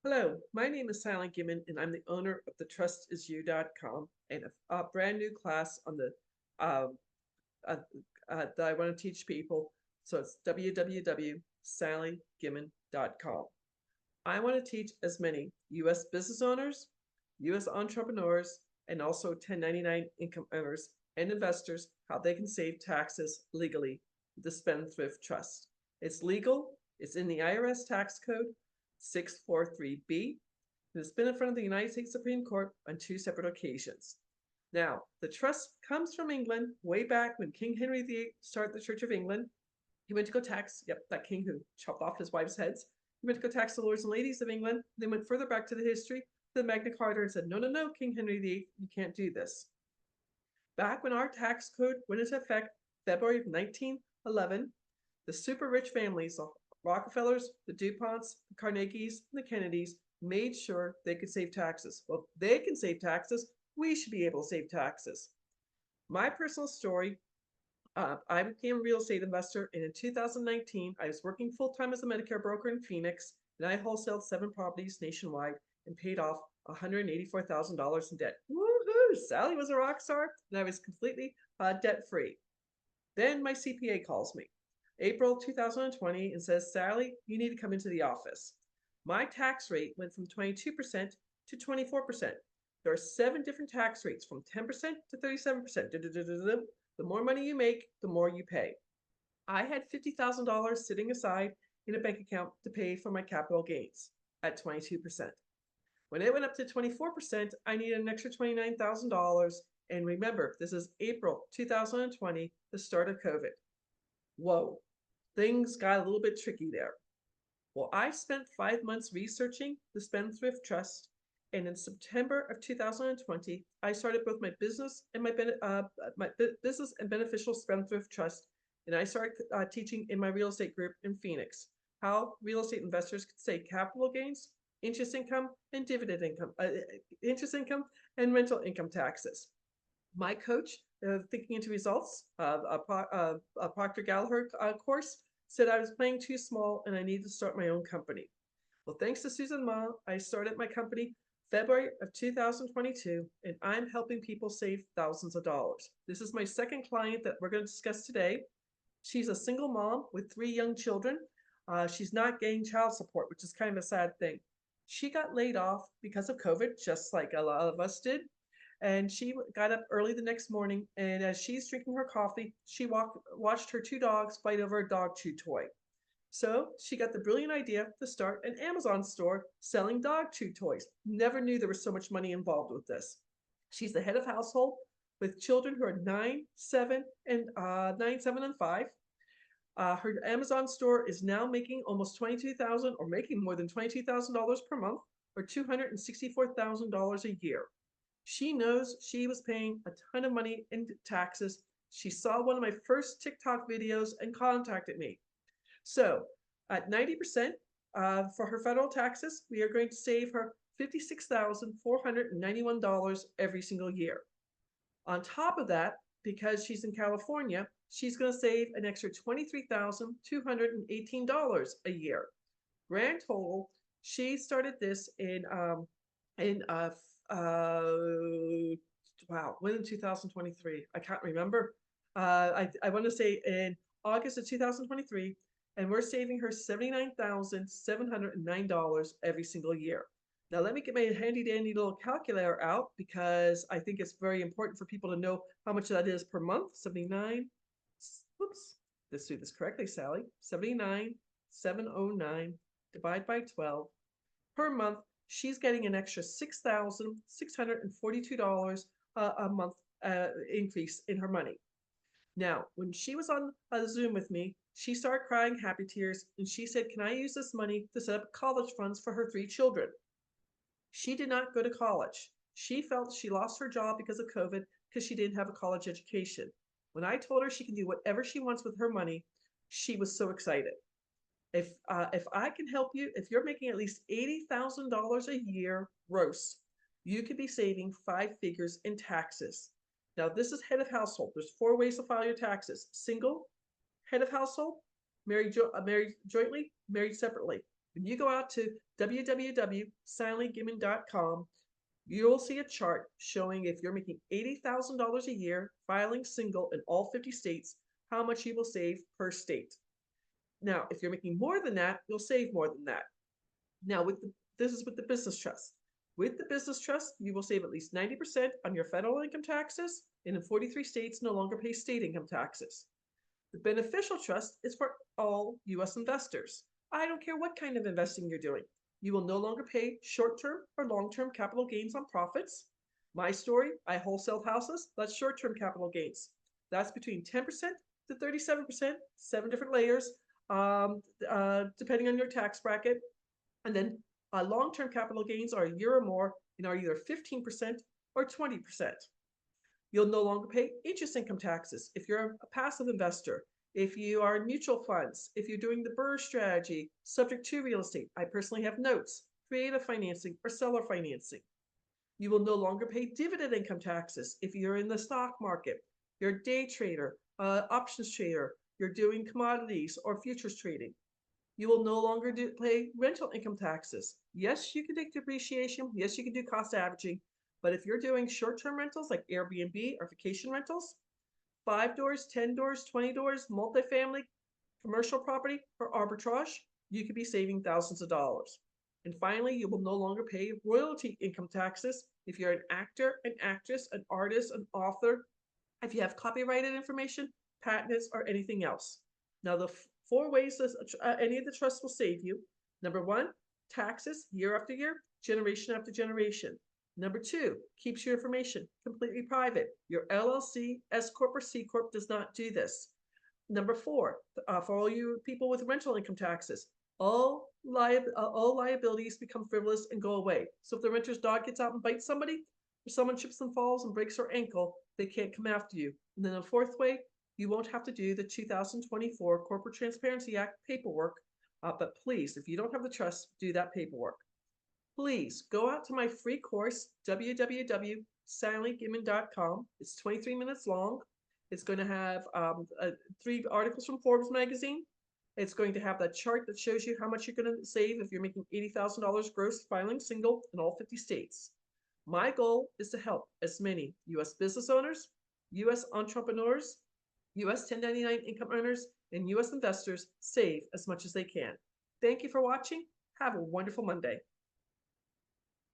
Hello, my name is Silent Gimmon, and I'm the owner of the TrustIsYou.com and a brand new class on the um, uh, that I want to teach people. So it's www.sallygimmon.com. I want to teach as many U.S. business owners, U.S. entrepreneurs, and also 1099 income earners and investors how they can save taxes legally with the Spendthrift Trust. It's legal, it's in the IRS Tax Code 643B, and it's been in front of the United States Supreme Court on two separate occasions. Now, the trust comes from England way back when King Henry VIII started the Church of England. He went to go tax, yep, that king who chopped off his wife's heads. He went to go tax the lords and ladies of England. They went further back to the history, to the Magna Carta, and said, no, no, no, King Henry VIII, you can't do this. Back when our tax code went into effect, February of 1911, the super rich families, the Rockefellers, the DuPonts, the Carnegies, and the Kennedys, made sure they could save taxes. Well, if they can save taxes, we should be able to save taxes. My personal story, I became a real estate investor, and in 2019, I was working full-time as a Medicare broker in Phoenix, and I wholesaled 7 properties nationwide and paid off $184,000 in debt. Woohoo! Sally was a rock star, and I was completely debt-free. Then my CPA calls me, April 2020, and says, Sally, you need to come into the office. My tax rate went from 22% to 24%. There are 7 different tax rates from 10% to 37%. The more money you make, the more you pay. I had $50,000 sitting aside in a bank account to pay for my capital gains at 22%. When it went up to 24%, I needed an extra $29,000. And remember, this is April 2020, the start of COVID. Whoa, things got a little bit tricky there. Well, I spent 5 months researching the Spendthrift Trust, and in September of 2020, I started both my business and my business and beneficial Spendthrift Trust, and I started teaching in my real estate group in Phoenix how real estate investors could save capital gains, interest income, and dividend income, interest income and rental income taxes. My coach, Thinking into Results, a Proctor Gallagher course, said I was playing too small and I needed to start my own company. Well, thanks to Susan Ma, I started my company February of 2022, and I'm helping people save thousands of dollars. This is my second client that we're going to discuss today. She's a single mom with 3 young children. She's not getting child support, which is kind of a sad thing. She got laid off because of COVID, just like a lot of us did. And she got up early the next morning, and as she's drinking her coffee, she watched her 2 dogs fight over a dog chew toy. So she got the brilliant idea to start an Amazon store selling dog chew toys. Never knew there was so much money involved with this. She's the head of household with children who are 9, 7, and 5. Her Amazon store is now making almost $22,000, or making more than $22,000 per month, or $264,000 a year. She knows she was paying a ton of money in taxes. She saw one of my first TikTok videos and contacted me. So at 90% for her federal taxes, we are going to save her $56,491 every single year. On top of that, because she's in California, she's going to save an extra $23,218 a year. Grand total, she started this in wow, when in 2023? I can't remember. I want to say in August of 2023, and we're saving her $79,709 every single year. Now, let me get my handy dandy little calculator out because I think it's very important for people to know how much that is per month. 79, whoops, let's do this correctly, Sally. 79,709 divided by 12 per month. She's getting an extra $6,642 a month increase in her money. Now, when she was on a Zoom with me, she started crying happy tears, and she said, can I use this money to set up college funds for her 3 children? She did not go to college. She felt she lost her job because of COVID because she didn't have a college education. When I told her she can do whatever she wants with her money, she was so excited. If I can help you, if you're making at least $80,000 a year gross, you could be saving 5 figures in taxes. Now, this is head of household. There's 4 ways to file your taxes: single, head of household, married jointly, married separately. When you go out to www.silentgimmin.com, you'll see a chart showing if you're making $80,000 a year, filing single in all 50 states, how much you will save per state. Now, if you're making more than that, you'll save more than that. Now, this is with the business trust. With the business trust, you will save at least 90% on your federal income taxes, and in 43 states, no longer pay state income taxes. The beneficial trust is for all U.S. investors. I don't care what kind of investing you're doing. You will no longer pay short-term or long-term capital gains on profits. My story, I wholesale houses, that's short-term capital gains. That's between 10% to 37%, 7 different layers, depending on your tax bracket. And then long-term capital gains are a year or more and are either 15% or 20%. You'll no longer pay interest income taxes if you're a passive investor, if you are in mutual funds, if you're doing the BRRRR strategy, subject to real estate. I personally have notes, creative financing, or seller financing. You will no longer pay dividend income taxes if you're in the stock market, you're a day trader, options trader, you're doing commodities or futures trading. You will no longer pay rental income taxes. Yes, you can take depreciation. Yes, you can do cost averaging. But if you're doing short-term rentals like Airbnb or vacation rentals, 5 doors, 10 doors, 20 doors, multifamily, commercial property, or arbitrage, you could be saving thousands of dollars. And finally, you will no longer pay royalty income taxes if you're an actor, an actress, an artist, an author, if you have copyrighted information, patents, or anything else. Now, the 4 ways any of the trusts will save you. Number 1, taxes year after year, generation after generation. Number 2, keeps your information completely private. Your LLC, S Corp, or C Corp does not do this. Number 4, for all you people with rental income taxes, all liabilities become frivolous and go away. So if the renter's dog gets out and bites somebody, or someone trips and falls and breaks their ankle, they can't come after you. And then the 4th way, you won't have to do the 2024 Corporate Transparency Act paperwork. But please, if you don't have the trust, do that paperwork. Please go out to my free course, www.silentgimmin.com. It's 23 minutes long. It's going to have 3 articles from Forbes magazine. It's going to have that chart that shows you how much you're going to save if you're making $80,000 gross filing single in all 50 states. My goal is to help as many U.S. business owners, U.S. entrepreneurs, U.S. 1099 income earners, and U.S. investors save as much as they can. Thank you for watching. Have a wonderful Monday.